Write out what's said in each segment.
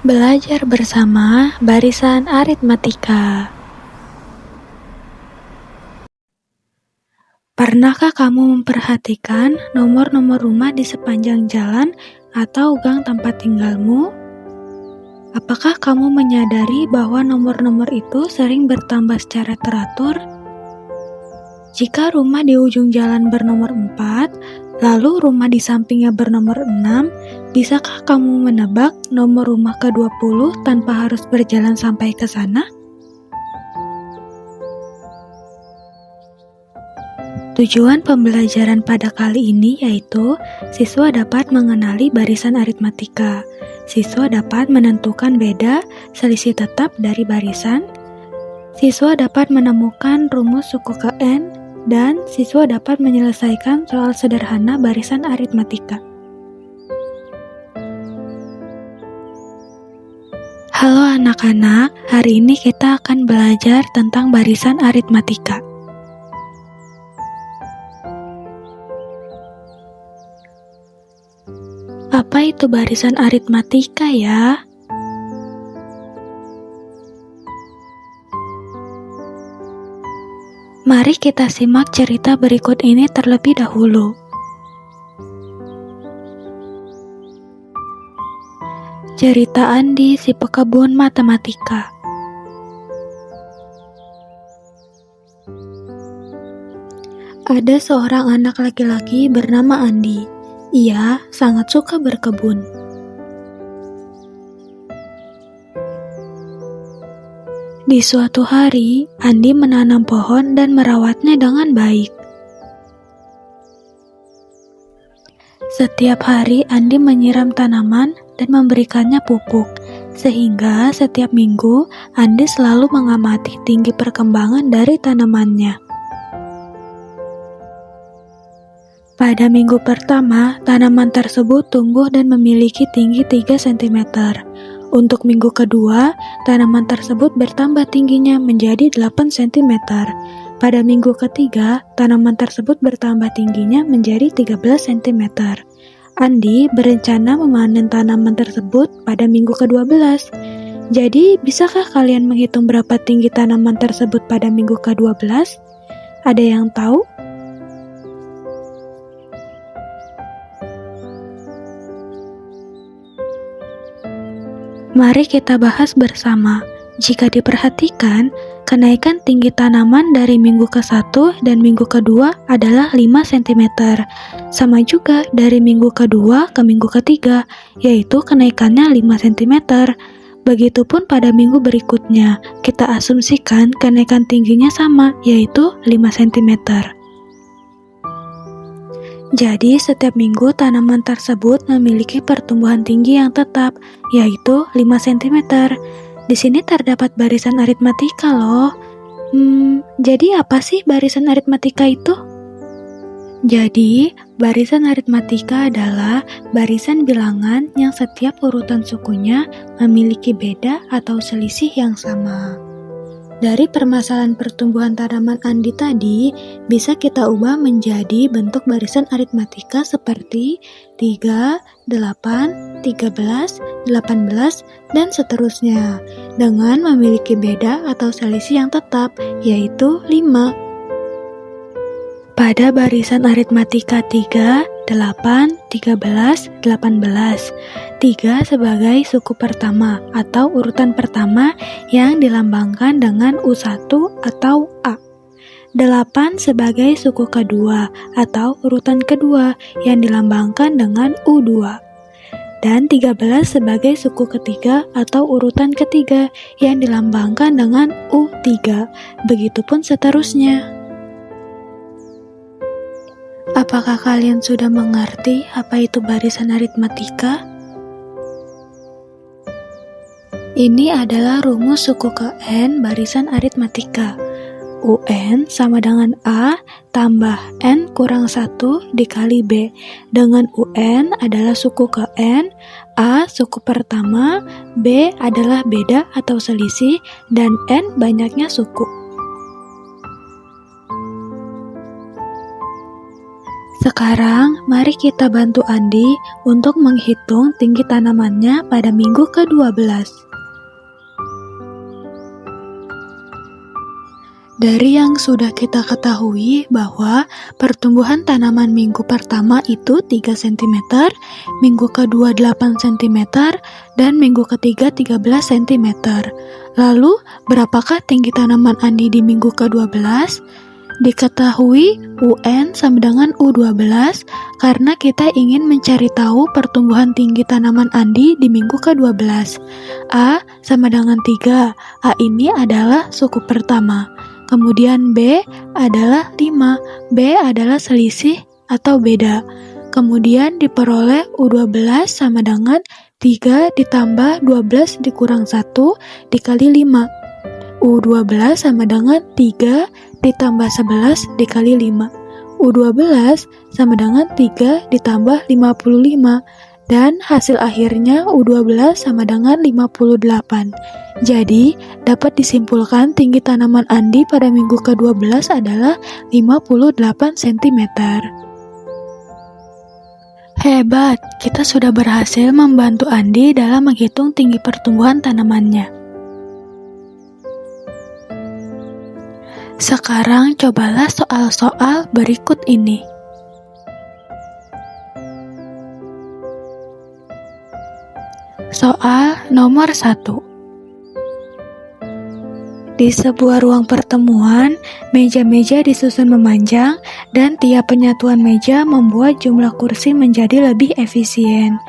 Belajar bersama barisan aritmatika. Pernahkah kamu memperhatikan nomor-nomor rumah di sepanjang jalan atau gang tempat tinggalmu? Apakah kamu menyadari bahwa nomor-nomor itu sering bertambah secara teratur? Jika rumah di ujung jalan bernomor 4, lalu rumah di sampingnya bernomor 6, bisakah kamu menebak nomor rumah ke-20 tanpa harus berjalan sampai ke sana? Tujuan pembelajaran pada kali ini yaitu siswa dapat mengenali barisan aritmatika. Siswa dapat menentukan beda, selisih tetap dari barisan. Siswa dapat menemukan rumus suku ke N, dan siswa dapat menyelesaikan soal sederhana barisan aritmatika. Halo anak-anak, hari ini kita akan belajar tentang barisan aritmatika. Apa itu barisan aritmatika ya? Mari kita simak cerita berikut ini terlebih dahulu. Cerita Andi si pekebun matematika. Ada seorang anak laki-laki bernama Andi. Ia sangat suka berkebun. Di suatu hari, Andi menanam pohon dan merawatnya dengan baik. Setiap hari, Andi menyiram tanaman dan memberikannya pupuk, sehingga setiap minggu, Andi selalu mengamati tinggi perkembangan dari tanamannya. Pada minggu pertama, tanaman tersebut tumbuh dan memiliki tinggi 3 cm. Untuk minggu kedua, tanaman tersebut bertambah tingginya menjadi 8 cm. Pada minggu ketiga, tanaman tersebut bertambah tingginya menjadi 13 cm. Andi berencana memanen tanaman tersebut pada minggu ke-12. Jadi, bisakah kalian menghitung berapa tinggi tanaman tersebut pada minggu ke-12? Ada yang tahu? Mari kita bahas bersama. Jika diperhatikan, kenaikan tinggi tanaman dari minggu ke-1 dan minggu kedua adalah 5 cm. Sama juga dari minggu kedua ke minggu ketiga, yaitu kenaikannya 5 cm. Begitupun pada minggu berikutnya, kita asumsikan kenaikan tingginya sama, yaitu 5 cm. Jadi, setiap minggu tanaman tersebut memiliki pertumbuhan tinggi yang tetap, yaitu 5 cm. Di sini terdapat barisan aritmatika loh. Jadi apa sih barisan aritmatika itu? Jadi, barisan aritmatika adalah barisan bilangan yang setiap urutan sukunya memiliki beda atau selisih yang sama. Dari permasalahan pertumbuhan tanaman Andi tadi, bisa kita ubah menjadi bentuk barisan aritmatika seperti 3, 8, 13, 18, dan seterusnya, dengan memiliki beda atau selisih yang tetap, yaitu 5. Pada barisan aritmatika 3, 8, 13, 18, 3 sebagai suku pertama atau urutan pertama yang dilambangkan dengan U1 atau A. 8 sebagai suku kedua atau urutan kedua yang dilambangkan dengan U2. Dan 13 sebagai suku ketiga atau urutan ketiga yang dilambangkan dengan U3. Begitupun seterusnya. Apakah kalian sudah mengerti apa itu barisan aritmatika? Ini adalah rumus suku ke N barisan aritmatika. UN sama dengan A tambah N kurang 1 dikali B. Dengan UN adalah suku ke N, A suku pertama, B adalah beda atau selisih, dan N banyaknya suku. Sekarang, mari kita bantu Andi untuk menghitung tinggi tanamannya pada minggu ke-12. Dari yang sudah kita ketahui bahwa pertumbuhan tanaman minggu pertama itu 3 cm, minggu kedua 8 cm, dan minggu ketiga 13 cm. Lalu, berapakah tinggi tanaman Andi di minggu ke-12? Diketahui UN sama dengan U12 karena kita ingin mencari tahu pertumbuhan tinggi tanaman Andi di minggu ke-12. A sama dengan 3. A ini adalah suku pertama. Kemudian B adalah 5. B adalah selisih atau beda. Kemudian diperoleh U12 sama dengan 3 ditambah 12 dikurang 1 dikali 5. U12 sama dengan 3 ditambah 11 dikali 5. U12 sama dengan 3 ditambah 55. Dan hasil akhirnya U12 sama dengan 58. Jadi, dapat disimpulkan tinggi tanaman Andi pada minggu ke-12 adalah 58 cm. Hebat, kita sudah berhasil membantu Andi dalam menghitung tinggi pertumbuhan tanamannya. Sekarang cobalah soal-soal berikut ini. Soal nomor 1. Di sebuah ruang pertemuan, meja-meja disusun memanjang dan tiap penyatuan meja membuat jumlah kursi menjadi lebih efisien.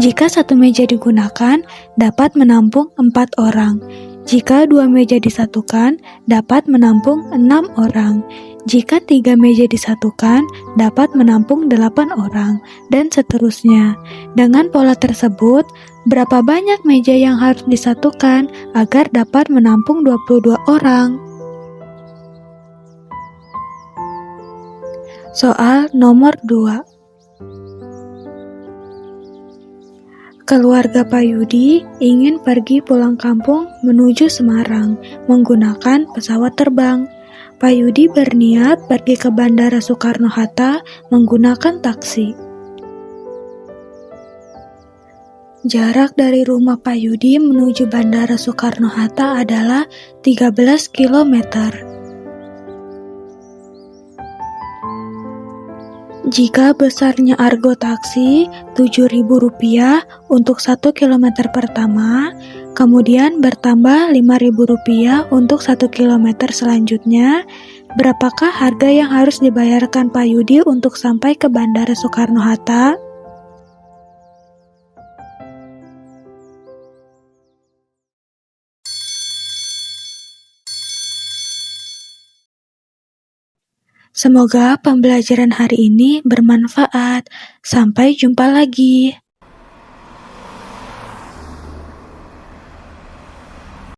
Jika satu meja digunakan, dapat menampung 4 orang. Jika 2 meja disatukan, dapat menampung 6 orang. Jika 3 meja disatukan, dapat menampung 8 orang, dan seterusnya. Dengan pola tersebut, berapa banyak meja yang harus disatukan agar dapat menampung 22 orang? Soal nomor 2. Keluarga Pak Yudi ingin pergi pulang kampung menuju Semarang menggunakan pesawat terbang. Pak Yudi berniat pergi ke Bandara Soekarno-Hatta menggunakan taksi. Jarak dari rumah Pak Yudi menuju Bandara Soekarno-Hatta adalah 13 km. Jika besarnya argo taksi Rp7.000 untuk 1 km pertama, kemudian bertambah Rp5.000 untuk 1 km selanjutnya, berapakah harga yang harus dibayarkan Pak Yudi untuk sampai ke Bandara Soekarno-Hatta? Semoga pembelajaran hari ini bermanfaat. Sampai jumpa lagi.